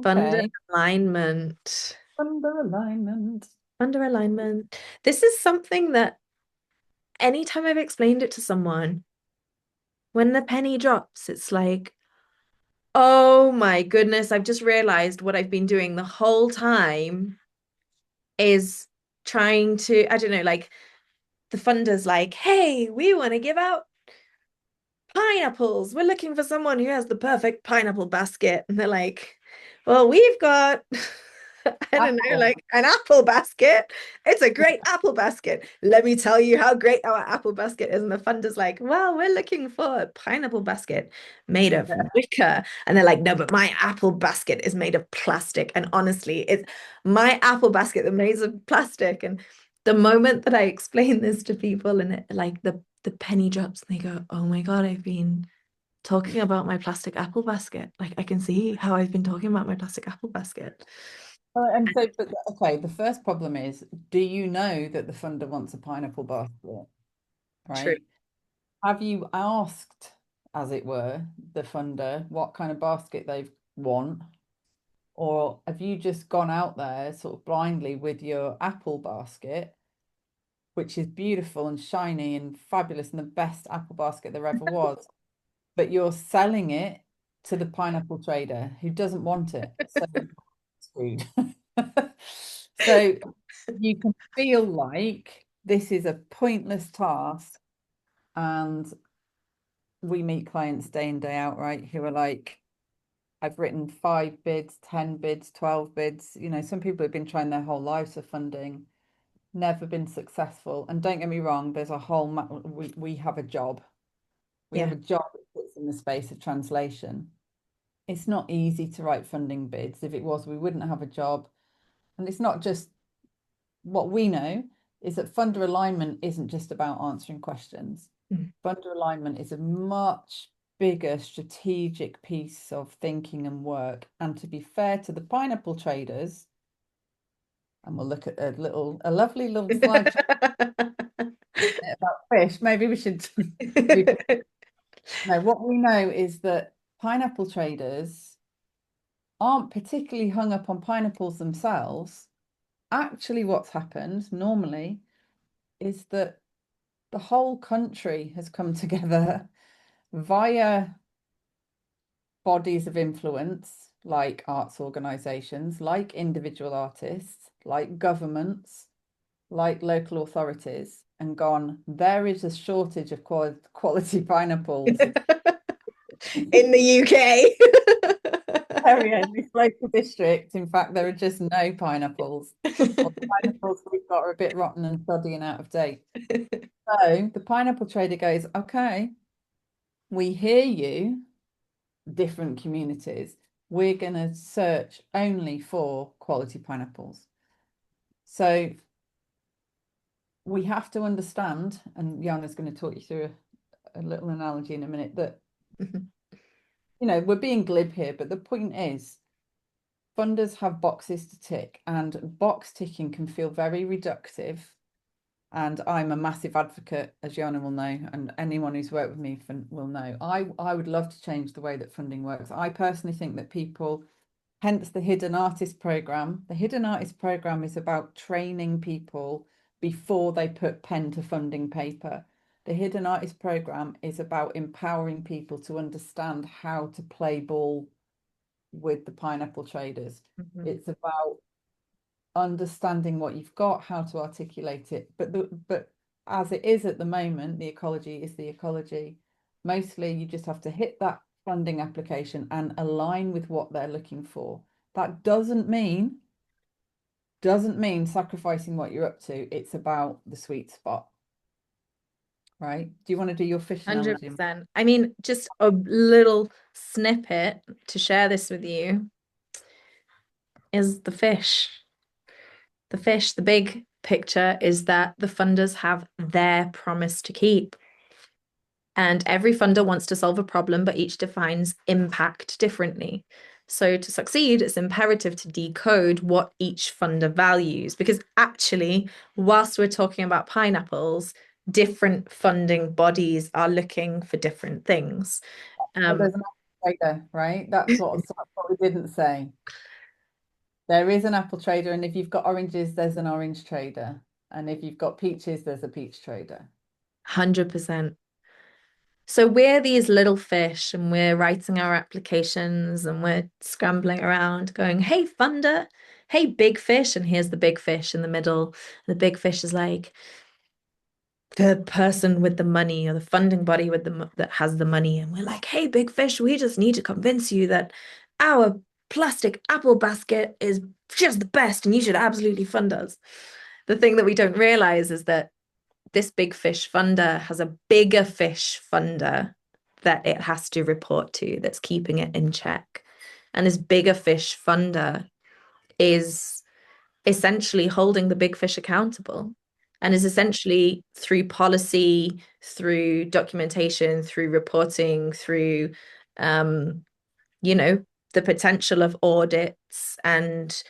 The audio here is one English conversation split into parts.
Funder Okay. alignment. Under alignment. Funder alignment. This is something that anytime I've explained it to someone, when the penny drops, it's like, oh my goodness, I've just realized what I've been doing the whole time is trying to, I don't know, like the funder's like, hey, we want to give out pineapples. We're looking for someone who has the perfect pineapple basket. And they're like, well, we've got, I don't know, Apple. like an apple basket. It's a great apple basket. Let me tell you how great our apple basket is. And the funder's like, well, we're looking for a pineapple basket made of Yeah. wicker. And they're like, no, but my apple basket is made of plastic. And honestly, it's my apple basket that made of plastic. And the moment that I explain this to people and it, like the penny drops and they go, oh my God, I've been talking about my plastic apple basket. Like I can see how I've been talking about my plastic apple basket. And so, but okay, the first problem is, do you know that the funder wants a pineapple basket, True. right? Have you asked, as it were, the funder what kind of basket they want? Or have you just gone out there sort of blindly with your apple basket, which is beautiful and shiny and fabulous and the best apple basket there ever was, but you're selling it to the pineapple trader who doesn't want it? So screwed. So you can feel like this is a pointless task, and we meet clients day in, day out, right? Who are like, I've written 5 bids, 10 bids, 12 bids. You know, some people have been trying their whole lives for funding, never been successful. And don't get me wrong, there's a whole, we have a job. We have Yeah. a job that sits in the space of translation. It's not easy to write funding bids. If it was, we wouldn't have a job. And it's not just what we know is that funder alignment isn't just about answering questions. Mm. Funder alignment is a much bigger strategic piece of thinking and work. And to be fair to the pineapple traders, and we'll look at a lovely little slide about fish. Maybe we should do. No, what we know is that pineapple traders aren't particularly hung up on pineapples themselves. Actually, what's happened normally is that the whole country has come together via bodies of influence, like arts organisations, like individual artists, like governments, like local authorities, and gone, there is a shortage of quality pineapples. In the UK. Area in this local district. In fact, there are just no pineapples, or the pineapples we've got are a bit rotten and shoddy and out of date. So the pineapple trader goes, okay, we hear you, different communities. We're going to search only for quality pineapples. So we have to understand, and Yana's going to talk you through a little analogy in a minute, that, we're being glib here, but the point is, funders have boxes to tick, and box ticking can feel very reductive. And I'm a massive advocate, as Yana will know, and anyone who's worked with me will know. I would love to change the way that funding works. I personally think that people, hence the Hidden Artist Program. The Hidden Artist Program is about training people before they put pen to funding paper. The Hidden Artist Program is about empowering people to understand how to play ball with the pineapple traders. Mhm. It's about understanding what you've got, how to articulate it. But as it is at the moment, the ecology is the ecology. Mostly you just have to hit that funding application and align with what they're looking for. That doesn't mean sacrificing what you're up to. It's about the sweet spot, right? Do you want to do your fish analogy? 100%. I mean, just a little snippet to share this with you is the fish. The fish, the big picture is that the funders have their promise to keep. And every funder wants to solve a problem, but each defines impact differently. So to succeed, it's imperative to decode what each funder values, because actually, whilst we're talking about pineapples, different funding bodies are looking for different things. But Um, there's an operator, right? That's what we didn't say. There is an apple trader, and if you've got oranges, there's an orange trader. And if you've got peaches, there's a peach trader. 100%. So we're these little fish and we're writing our applications and we're scrambling around going, hey, funder, hey, big fish. And here's the big fish in the middle. The big fish is like the person with the money or the funding body with that has the money. And we're like, hey, big fish, we just need to convince you that our plastic apple basket is just the best and you should absolutely fund us. The thing that we don't realize is that this big fish funder has a bigger fish funder that it has to report to that's keeping it in check. And this bigger fish funder is essentially holding the big fish accountable and is essentially through policy, through documentation, through reporting, through, um, you know, the potential of audits and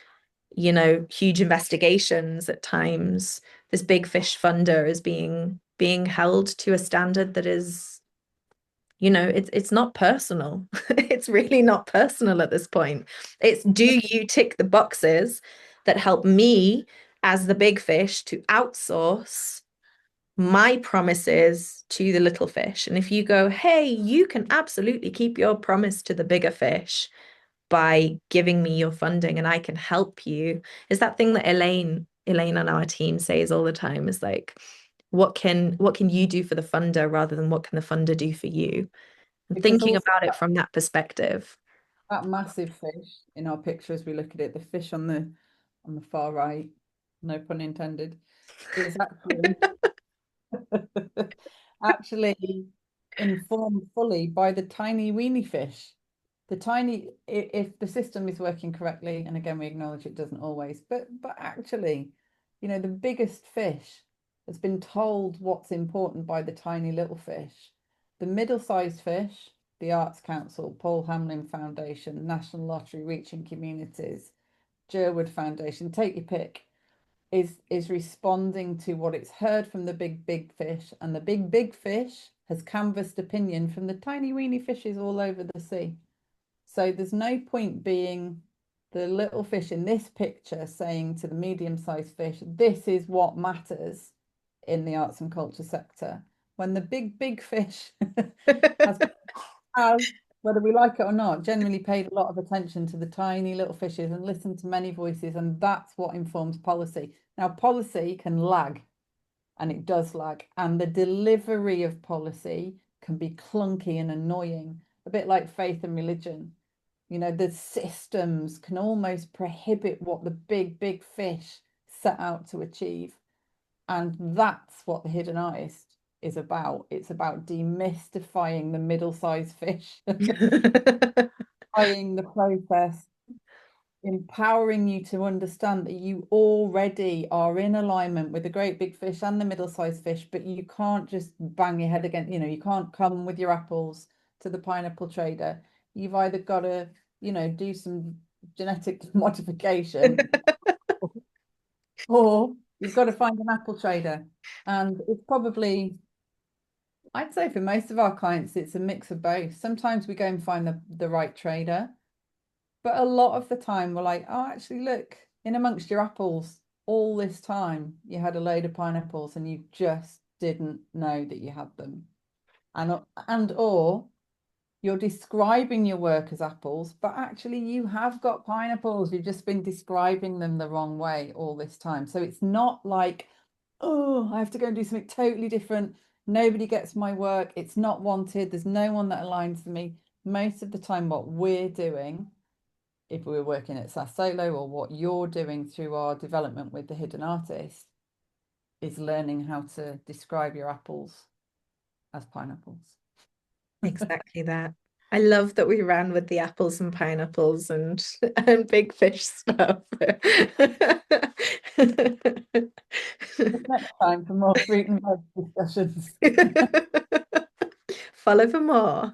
huge investigations at times, this big fish funder is being held to a standard that is, it's not personal. It's really not personal at this point. It's do you tick the boxes that help me as the big fish to outsource my promises to the little fish? And if you go, hey, you can absolutely keep your promise to the bigger fish by giving me your funding and I can help you. Is that thing that Elaine on our team says all the time is like, what can you do for the funder rather than what can the funder do for you? And Because thinking also about it from that perspective. that massive fish in our picture as we look at it, the fish on the far right, no pun intended, is actually actually informed fully by the tiny weeny fish. If the system is working correctly, and again, we acknowledge it doesn't always, but actually, the biggest fish has been told what's important by the tiny little fish. The middle-sized fish, the Arts Council, Paul Hamlin Foundation, National Lottery, Reaching Communities, Jerwood Foundation, take your pick, is responding to what it's heard from the big fish, and the big fish has canvassed opinion from the tiny weeny fishes all over the sea. So there's no point being the little fish in this picture saying to the medium-sized fish, this is what matters in the arts and culture sector, when the big fish has, has, whether we like it or not, generally paid a lot of attention to the tiny little fishes and listened to many voices, and that's what informs policy. Now, policy can lag, and it does lag, and the delivery of policy can be clunky and annoying, a bit like faith and religion. The systems can almost prohibit what the big fish set out to achieve. And that's what the hidden artist is about. It's about demystifying the middle-sized fish, the process, empowering you to understand that you already are in alignment with the great big fish and the middle-sized fish, but you can't just bang your head against, you can't come with your apples to the pineapple trader. You've either got to, do some genetic modification, or you've got to find an apple trader. And it's probably, I'd say for most of our clients, it's a mix of both. Sometimes we go and find the right trader, but a lot of the time we're like, oh, actually, look, in amongst your apples, all this time you had a load of pineapples and you just didn't know that you had them. And or you're describing your work as apples, but actually you have got pineapples. You've just been describing them the wrong way all this time. So it's not like, oh, I have to go and do something totally different. Nobody gets my work. It's not wanted. There's no one that aligns with me. Most of the time, what we're doing, if we were working at SAS Solo, or what you're doing through our development with the hidden artist, is learning how to describe your apples as pineapples. Exactly that. I love that we ran with the apples and pineapples and big fish stuff. Next time for more fruit and veg discussions. Follow for more.